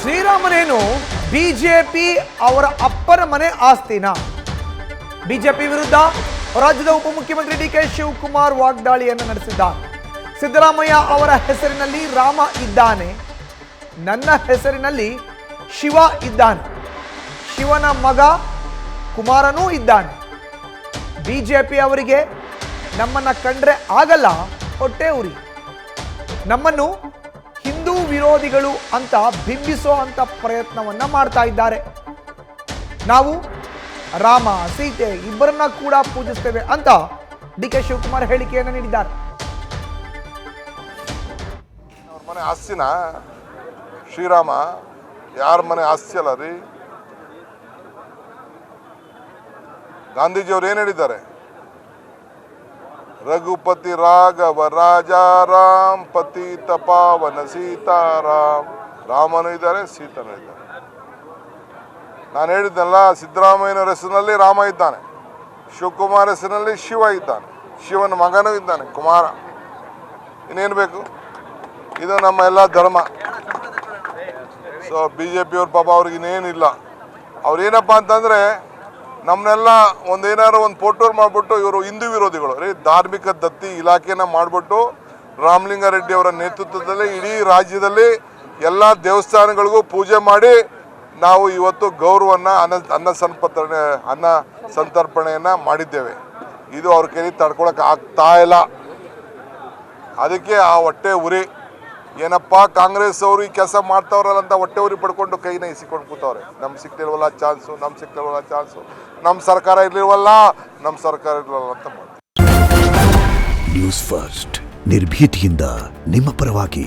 ಶ್ರೀರಾಮನೇನು BJP ಅವರ ಅಪ್ಪನ ಮನೆ ಆಸ್ತಿನ? ಬಿಜೆಪಿ ವಿರುದ್ಧ ರಾಜ್ಯದ ಉಪಮುಖ್ಯಮಂತ್ರಿ ಡಿಕೆ ಶಿವಕುಮಾರ್ ವಾಗ್ದಾಳಿಯನ್ನು ನಡೆಸಿದ್ದಾರೆ. ಸಿದ್ದರಾಮಯ್ಯ ಅವರ ಹೆಸರಿನಲ್ಲಿ ರಾಮ ಇದ್ದಾನೆ, ನನ್ನ ಹೆಸರಿನಲ್ಲಿ ಶಿವ ಇದ್ದಾನೆ, ಶಿವನ ಮಗ ಕುಮಾರನೂ ಇದ್ದಾನೆ. ಬಿಜೆಪಿ ಅವರಿಗೆ ನಮ್ಮನ್ನ ಕಂಡ್ರೆ ಆಗಲ್ಲ, ಹೊಟ್ಟೆ ಉರಿ. ನಮ್ಮನ್ನು ಹಿಂದೂ ವಿರೋಧಿಗಳು ಅಂತ ಬಿಂಬಿಸೋ ಅಂತ ಪ್ರಯತ್ನವನ್ನ ಮಾಡ್ತಾ ಇದ್ದಾರೆ. ನಾವು ರಾಮ ಸೀತೆ ಇಬ್ಬರನ್ನ ಕೂಡ ಪೂಜಿಸ್ತೇವೆ ಅಂತ ಡಿಕೆ ಶಿವಕುಮಾರ್ ಹೇಳಿಕೆಯನ್ನು ನೀಡಿದ್ದಾರೆ. ಅವ್ರ ಮನೆ ಆಸ್ತಿನ ಶ್ರೀರಾಮ ಯಾರ ಮನೆ ಆಸ್ತಿ ಅಲ್ಲ ರೀ. ಗಾಂಧೀಜಿಯವ್ರು ಏನು ಹೇಳಿದ್ದಾರೆ? ರಘುಪತಿ ರಾಘವ ರಾಜಾರಾಮ್ ಪತಿತ ಪಾವನ ಸೀತಾರಾಮ್. ರಾಮನೂ ಇದ್ದಾರೆ, ಸೀತನೂ ಇದ್ದಾರೆ. ನಾನು ಹೇಳಿದ್ನಲ್ಲ, ಸಿದ್ದರಾಮಯ್ಯನವರ ಹೆಸರಿನಲ್ಲಿ ರಾಮ ಇದ್ದಾನೆ, ಶಿವಕುಮಾರ್ ಹೆಸರಿನಲ್ಲಿ ಶಿವ ಇದ್ದಾನೆ, ಶಿವನ ಮಗನೂ ಇದ್ದಾನೆ ಕುಮಾರ. ಇನ್ನೇನು ಬೇಕು? ಇದು ನಮ್ಮ ಎಲ್ಲ ಧರ್ಮ. ಸೊ BJP ಅವ್ರ ಪಾಪ ಅವ್ರಿಗೆ ಇನ್ನೇನಿಲ್ಲ. ಅವ್ರೇನಪ್ಪ ಅಂತಂದರೆ ನಮ್ಮನ್ನೆಲ್ಲ ಒಂದೇನಾದ್ರು ಒಂದು ಫೋಟೋರ್ ಮಾಡಿಬಿಟ್ಟು ಇವರು ಹಿಂದೂ ವಿರೋಧಿಗಳು ರೀ. ಧಾರ್ಮಿಕ ದತ್ತಿ ಇಲಾಖೆನ ಮಾಡಿಬಿಟ್ಟು ರಾಮಲಿಂಗಾರೆಡ್ಡಿ ಅವರ ನೇತೃತ್ವದಲ್ಲಿ ಇಡೀ ರಾಜ್ಯದಲ್ಲಿ ಎಲ್ಲ ದೇವಸ್ಥಾನಗಳಿಗೂ ಪೂಜೆ ಮಾಡಿ ನಾವು ಇವತ್ತು ಗೌರವವನ್ನು ಅನ್ನ ಸಂತರ್ಪಣೆಯನ್ನು ಮಾಡಿದ್ದೇವೆ. ಇದು ಅವ್ರ ಕೈಲಿ ತಡ್ಕೊಳಕ್ಕೆ ಆಗ್ತಾ ಇಲ್ಲ. ಅದಕ್ಕೆ ಆ ಹೊಟ್ಟೆ ಉರಿ ಏನಪ್ಪ ಕಾಂಗ್ರೆಸ್ ಅವರು ಈ ಕೆಲಸ ಮಾಡ್ತಾವ್ರಲ್ಲ ಅಂತ ಹೊಟ್ಟೆ ಉರಿ ಪಡ್ಕೊಂಡು ಕೈನ ಇಸಿಕೊಂಡು ಕೂತವ್ರೆ. ನಮ್ಗೆ ಸಿಕ್ತಿಲ್ವಲ್ಲ ಚಾನ್ಸು, ನಮ್ಮ ಸರ್ಕಾರ ಇರ್ಲಿಲ್ವಲ್ಲ ಅಂತ ಮಾಡ್ತಾರೆ. ನ್ಯೂಸ್ ಫಸ್ಟ್ ನಿರ್ಭೀತಿಯಿಂದ ನಿಮ್ಮ ಪರವಾಗಿ.